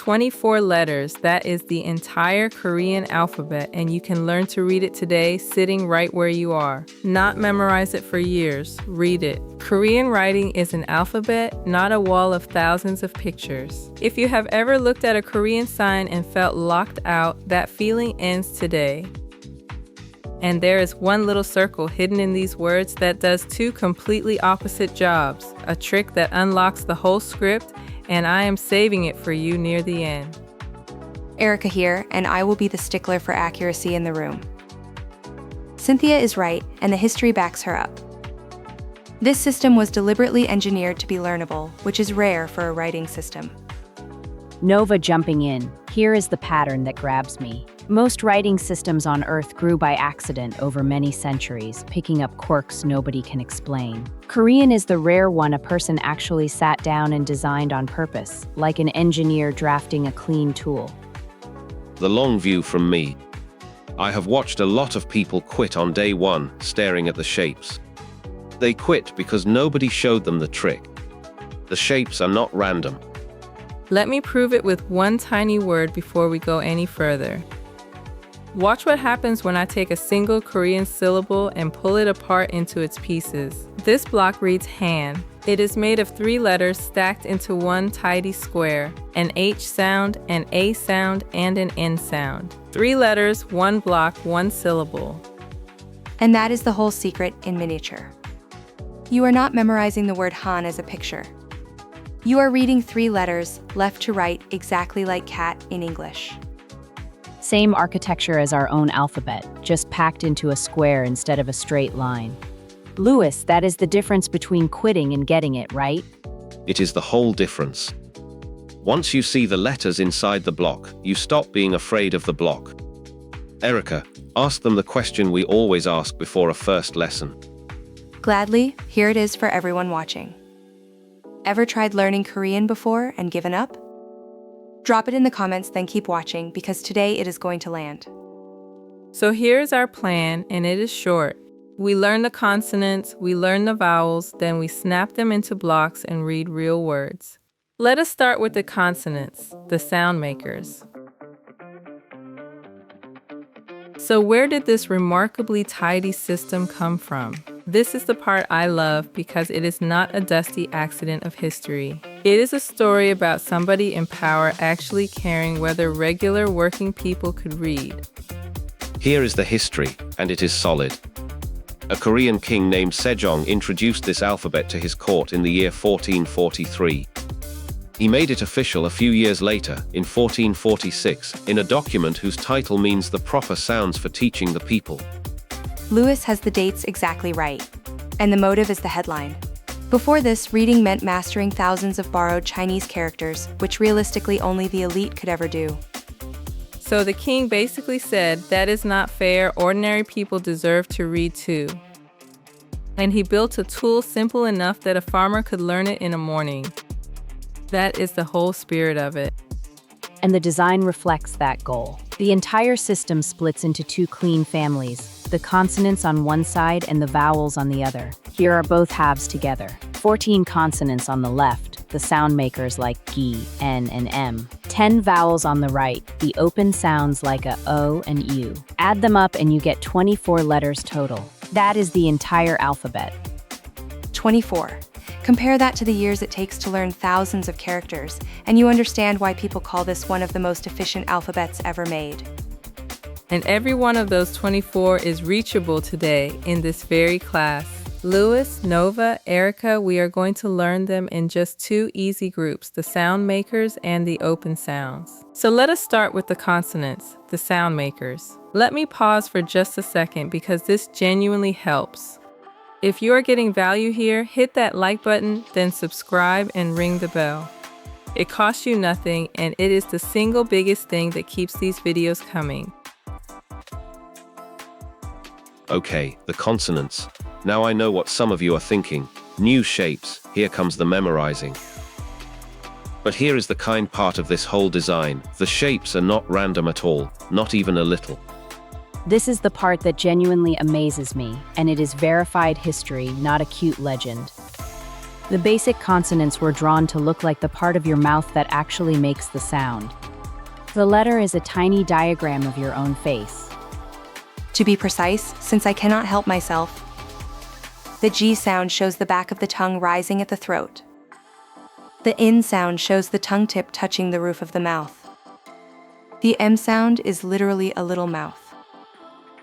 24 letters, that is the entire Korean alphabet, and you can learn to read it today sitting right where you are. Not memorize it for years, read it. Korean writing is an alphabet, not a wall of thousands of pictures. If you have ever looked at a Korean sign and felt locked out, that feeling ends today. And there is one little circle hidden in these words that does two completely opposite jobs, a trick that unlocks the whole script, and I am saving it for you near the end. Erica here, and I will be the stickler for accuracy in the room. Cynthia is right, and the history backs her up. This system was deliberately engineered to be learnable, which is rare for a writing system. Nova jumping in. Here is the pattern that grabs me. Most writing systems on Earth grew by accident over many centuries, picking up quirks nobody can explain. Korean is the rare one a person actually sat down and designed on purpose, like an engineer drafting a clean tool. The long view from me. I have watched a lot of people quit on day one, staring at the shapes. They quit because nobody showed them the trick. The shapes are not random. Let me prove it with one tiny word before we go any further. Watch what happens when I take a single Korean syllable and pull it apart into its pieces. This block reads Han. It is made of 3 letters stacked into one tidy square, an H sound, an A sound, and an N sound. 3 letters, 1 block, 1 syllable. And that is the whole secret in miniature. You are not memorizing the word Han as a picture. You are reading 3 letters, left to right, exactly like cat in English. Same architecture as our own alphabet, just packed into a square instead of a straight line. Lewis, that is the difference between quitting and getting it, right? It is the whole difference. Once you see the letters inside the block, you stop being afraid of the block. Erica, ask them the question we always ask before a first lesson. Gladly, here it is for everyone watching. Ever tried learning Korean before and given up? Drop it in the comments, then keep watching, because today it is going to land. So here's our plan, and it is short. We learn the consonants, we learn the vowels, then we snap them into blocks and read real words. Let us start with the consonants, the sound makers. So where did this remarkably tidy system come from? This is the part I love because it is not a dusty accident of history. It is a story about somebody in power actually caring whether regular working people could read. Here is the history, and it is solid. A Korean king named Sejong introduced this alphabet to his court in the year 1443. He made it official a few years later, in 1446, in a document whose title means the proper sounds for teaching the people. Lewis has the dates exactly right, and the motive is the headline. Before this, reading meant mastering thousands of borrowed Chinese characters, which realistically only the elite could ever do. So the king basically said, that is not fair, ordinary people deserve to read too. And he built a tool simple enough that a farmer could learn it in a morning. That is the whole spirit of it. And the design reflects that goal. The entire system splits into 2 clean families, the consonants on one side and the vowels on the other. Here are both halves together. 14 consonants on the left, the sound makers like G, N, and M. 10 vowels on the right, the open sounds like a O and U. Add them up and you get 24 letters total. That is the entire alphabet. 24. Compare that to the years it takes to learn thousands of characters, and you understand why people call this one of the most efficient alphabets ever made. And every one of those 24 is reachable today in this very class. Lewis, Nova, Erica, we are going to learn them in just 2 easy groups, the sound makers and the open sounds. So let us start with the consonants, the sound makers. Let me pause for just a second because this genuinely helps. If you are getting value here, hit that like button, then subscribe and ring the bell. It costs you nothing, and it is the single biggest thing that keeps these videos coming. Okay, the consonants. Now I know what some of you are thinking. New shapes, here comes the memorizing. But here is the kind part of this whole design. The shapes are not random at all, not even a little. This is the part that genuinely amazes me, and it is verified history, not a cute legend. The basic consonants were drawn to look like the part of your mouth that actually makes the sound. The letter is a tiny diagram of your own face. To be precise, since I cannot help myself, the G sound shows the back of the tongue rising at the throat. The N sound shows the tongue tip touching the roof of the mouth. The M sound is literally a little mouth.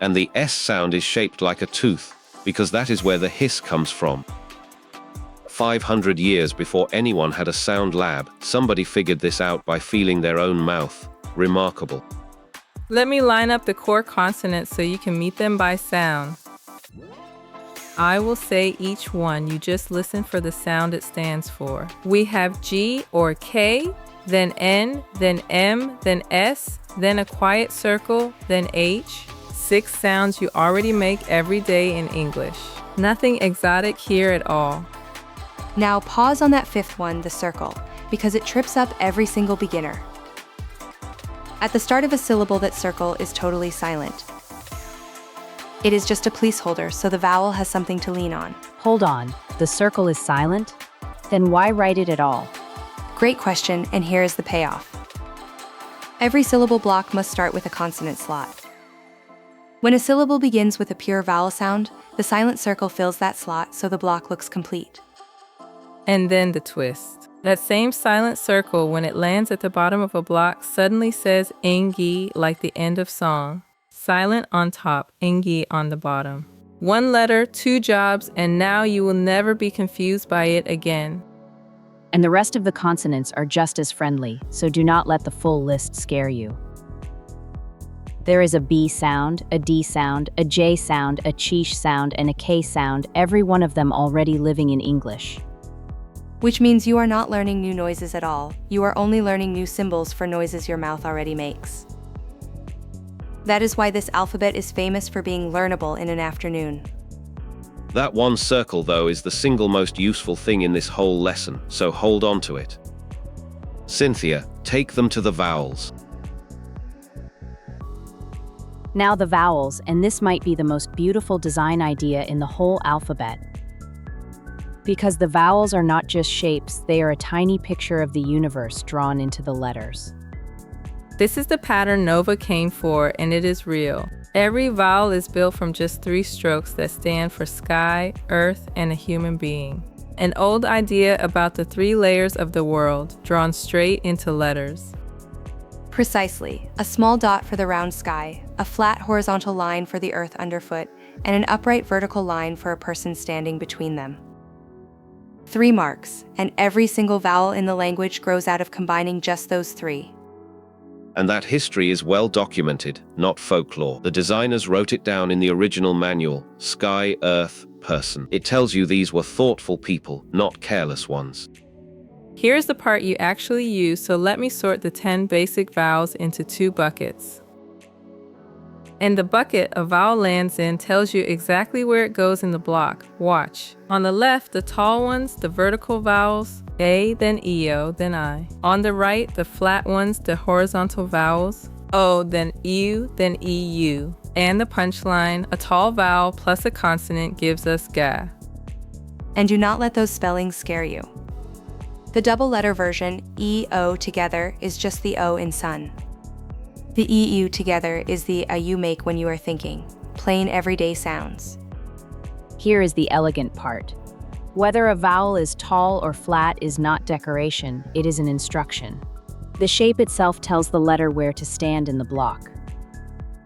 And the S sound is shaped like a tooth, because that is where the hiss comes from. 500 years before anyone had a sound lab, somebody figured this out by feeling their own mouth. Remarkable. Let me line up the core consonants so you can meet them by sound. I will say each one. You just listen for the sound it stands for. We have G or K, then N, then M, then S, then a quiet circle, then H. 6 sounds you already make every day in English. Nothing exotic here at all. Now pause on that 5th one, the circle, because it trips up every single beginner. At the start of a syllable, that circle is totally silent. It is just a placeholder, so the vowel has something to lean on. Hold on, the circle is silent? Then why write it at all? Great question, and here is the payoff. Every syllable block must start with a consonant slot. When a syllable begins with a pure vowel sound, the silent circle fills that slot so the block looks complete. And then the twist. That same silent circle, when it lands at the bottom of a block, suddenly says ingi like the end of song. Silent on top, ingi on the bottom. 1 letter, 2 jobs, and now you will never be confused by it again. And the rest of the consonants are just as friendly, so do not let the full list scare you. There is a B sound, a D sound, a J sound, a ch sound, and a K sound, every one of them already living in English. Which means you are not learning new noises at all. You are only learning new symbols for noises your mouth already makes. That is why this alphabet is famous for being learnable in an afternoon. That one circle, though, is the single most useful thing in this whole lesson, so hold on to it. Cynthia, take them to the vowels. Now the vowels, and this might be the most beautiful design idea in the whole alphabet. Because the vowels are not just shapes, they are a tiny picture of the universe drawn into the letters. This is the pattern Nova came for, and it is real. Every vowel is built from just 3 strokes that stand for sky, earth, and a human being. An old idea about the 3 layers of the world, drawn straight into letters. Precisely. A small dot for the round sky, a flat horizontal line for the earth underfoot, and an upright vertical line for a person standing between them. 3 marks, and every single vowel in the language grows out of combining just those 3. And that history is well documented, not folklore. The designers wrote it down in the original manual, Sky, Earth, Person. It tells you these were thoughtful people, not careless ones. Here's the part you actually use, so let me sort the 10 basic vowels into 2 buckets. And the bucket a vowel lands in tells you exactly where it goes in the block. Watch. On the left, the tall ones, the vertical vowels, A, then EO, then I. On the right, the flat ones, the horizontal vowels, O, then EU, then EU. And the punchline, a tall vowel plus a consonant gives us ga. And do not let those spellings scare you. The double letter version, EO together, is just the O in sun. The EU together is the A you make when you are thinking, plain everyday sounds. Here is the elegant part. Whether a vowel is tall or flat is not decoration, it is an instruction. The shape itself tells the letter where to stand in the block.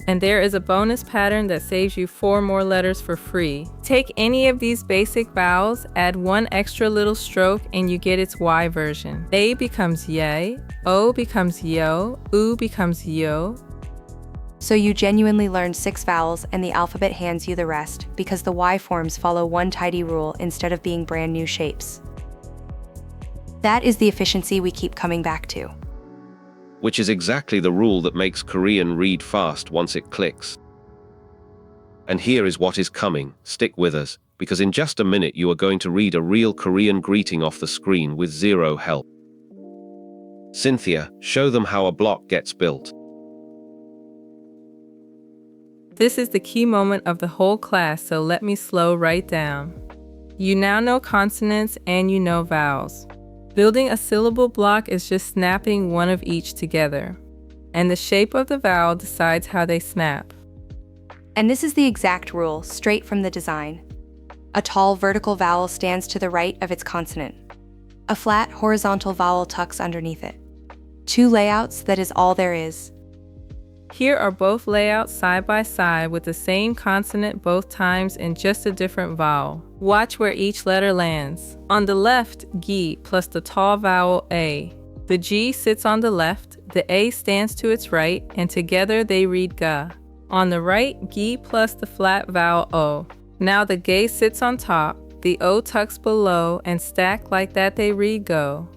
And there is a bonus pattern that saves you 4 more letters for free. Take any of these basic vowels, add 1 extra little stroke, and you get its Y version. A becomes yay, O becomes yo, U becomes yo. So you genuinely learned 6 vowels and the alphabet hands you the rest, because the Y forms follow one tidy rule instead of being brand new shapes. That is the efficiency we keep coming back to. Which is exactly the rule that makes Korean read fast once it clicks. And here is what is coming. Stick with us, because in just a minute you are going to read a real Korean greeting off the screen with 0 help. Cynthia, show them how a block gets built. This is the key moment of the whole class, so let me slow right down. You now know consonants and you know vowels. Building a syllable block is just snapping one of each together, and the shape of the vowel decides how they snap. And this is the exact rule, straight from the design. A tall vertical vowel stands to the right of its consonant. A flat horizontal vowel tucks underneath it. Two layouts, that is all there is. Here are both layouts side by side with the same consonant both times and just a different vowel. Watch where each letter lands. On the left, G plus the tall vowel A. The G sits on the left, the A stands to its right, and together they read ga. On the right, G plus the flat vowel O. Now the G sits on top, the O tucks below, and stacked like that they read go.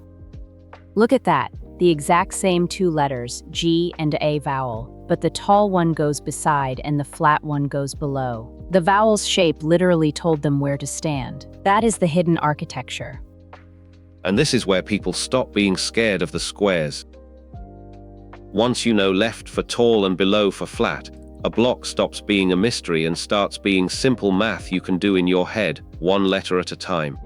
Look at that, the exact same two letters, G and A vowel, but the tall one goes beside and the flat one goes below. The vowel's shape literally told them where to stand. That is the hidden architecture. And this is where people stop being scared of the squares. Once you know left for tall and below for flat, a block stops being a mystery and starts being simple math you can do in your head, one letter at a time.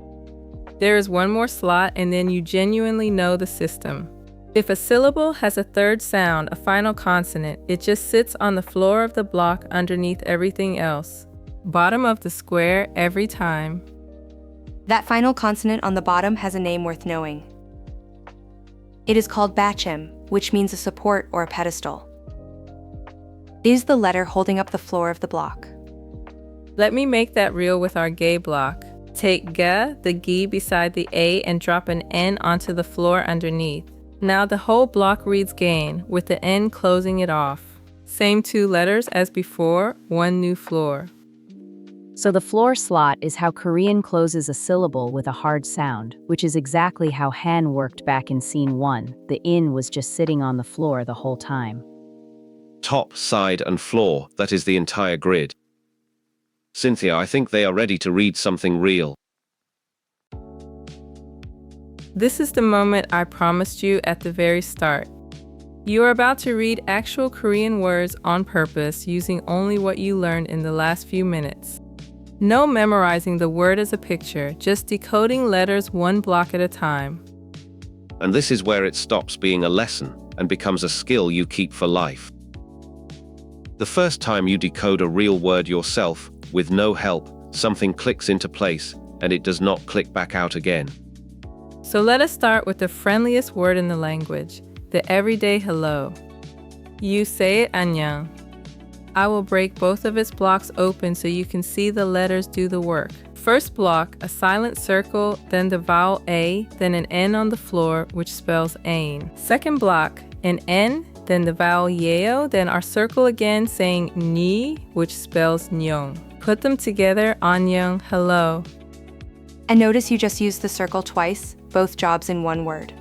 There is one more slot and then you genuinely know the system. If a syllable has a third sound, a final consonant, it just sits on the floor of the block underneath everything else. Bottom of the square every time. That final consonant on the bottom has a name worth knowing. It is called bachem, which means a support or a pedestal. It is the letter holding up the floor of the block. Let me make that real with our gay block. Take ga, the gi beside the A, and drop an N onto the floor underneath. Now the whole block reads gain, with the N closing it off. Same two letters as before, one new floor. So the floor slot is how Korean closes a syllable with a hard sound, which is exactly how Han worked back in scene 1. The in was just sitting on the floor the whole time. Top, side, and floor, that is the entire grid. Cynthia, I think they are ready to read something real. This is the moment I promised you at the very start. You are about to read actual Korean words on purpose using only what you learned in the last few minutes. No memorizing the word as a picture, just decoding letters one block at a time. And this is where it stops being a lesson and becomes a skill you keep for life. The first time you decode a real word yourself, with no help, something clicks into place, and it does not click back out again. So let us start with the friendliest word in the language, the everyday hello. You say it 안녕. I will break both of its blocks open so you can see the letters do the work. First block, a silent circle, then the vowel A, then an N on the floor, which spells ain. Second block, an N, then the vowel yeo, then our circle again saying ni, which spells nyong. Put them together, 안녕, hello. And notice you just used the circle twice, both jobs in one word.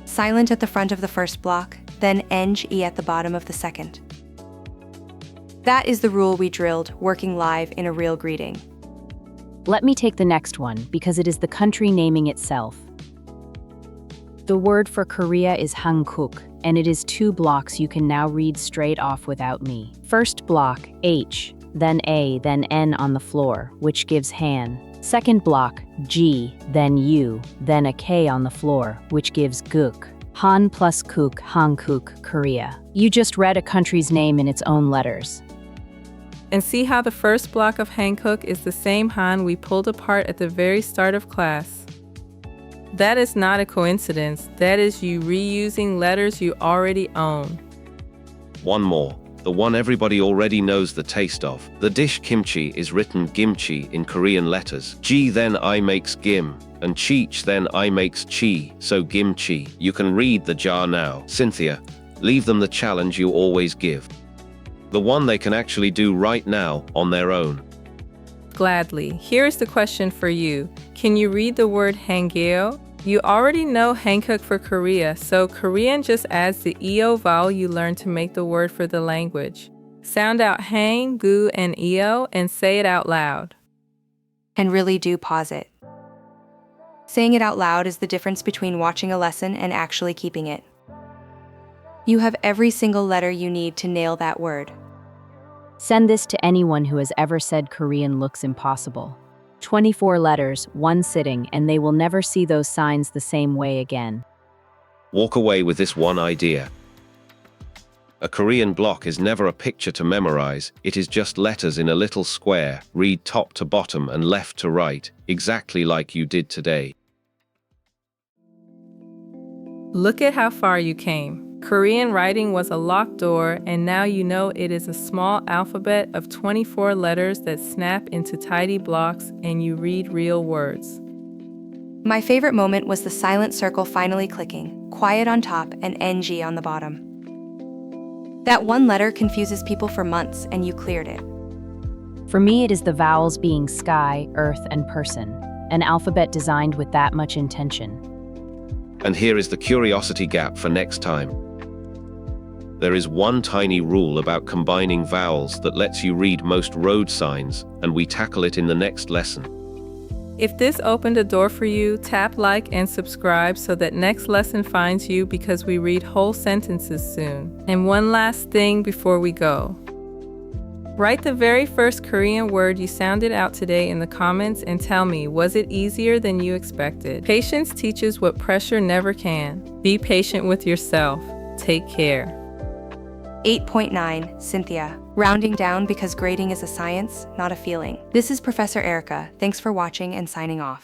Silent at the front of the first block, then eng at the bottom of the second. That is the rule we drilled, working live in a real greeting. Let me take the next one, because it is the country naming itself. The word for Korea is Hangul, and it is 2 blocks you can now read straight off without me. First block, H, then A, then N on the floor, which gives Han. Second block, G, then U, then a K on the floor, which gives Guk. Han plus Kuk, Hanguk, Korea. You just read a country's name in its own letters. And see how the first block of Hanguk is the same Han we pulled apart at the very start of class. That is not a coincidence. That is you reusing letters you already own. One more, the one everybody already knows the taste of. The dish kimchi is written gimchi in Korean letters. G then I makes gim, and cheech then I makes chi, so gimchi. You can read the jar now. Cynthia, leave them the challenge you always give. The one they can actually do right now on their own. Gladly. Here's the question for you. Can you read the word hangeo? You already know Hanguk for Korea, so Korean just adds the eo vowel you learned to make the word for the language. Sound out hang, gu, and eo and say it out loud. And really do pause it. Saying it out loud is the difference between watching a lesson and actually keeping it. You have every single letter you need to nail that word. Send this to anyone who has ever said Korean looks impossible. 24 letters, one sitting, and they will never see those signs the same way again. Walk away with this one idea. A Korean block is never a picture to memorize, it is just letters in a little square, read top to bottom and left to right, exactly like you did today. Look at how far you came. Korean writing was a locked door, and now you know it is a small alphabet of 24 letters that snap into tidy blocks and you read real words. My favorite moment was the silent circle finally clicking, quiet on top and NG on the bottom. That one letter confuses people for months, and you cleared it. For me, it is the vowels being sky, earth, and person, an alphabet designed with that much intention. And here is the curiosity gap for next time. There is one tiny rule about combining vowels that lets you read most road signs, and we tackle it in the next lesson. If this opened a door for you, tap like and subscribe so that next lesson finds you, because we read whole sentences soon. And one last thing before we go. Write the very first Korean word you sounded out today in the comments and tell me, was it easier than you expected? Patience teaches what pressure never can. Be patient with yourself. Take care. 8.9, Cynthia. Rounding down because grading is a science, not a feeling. This is Professor Erica. Thanks for watching and signing off.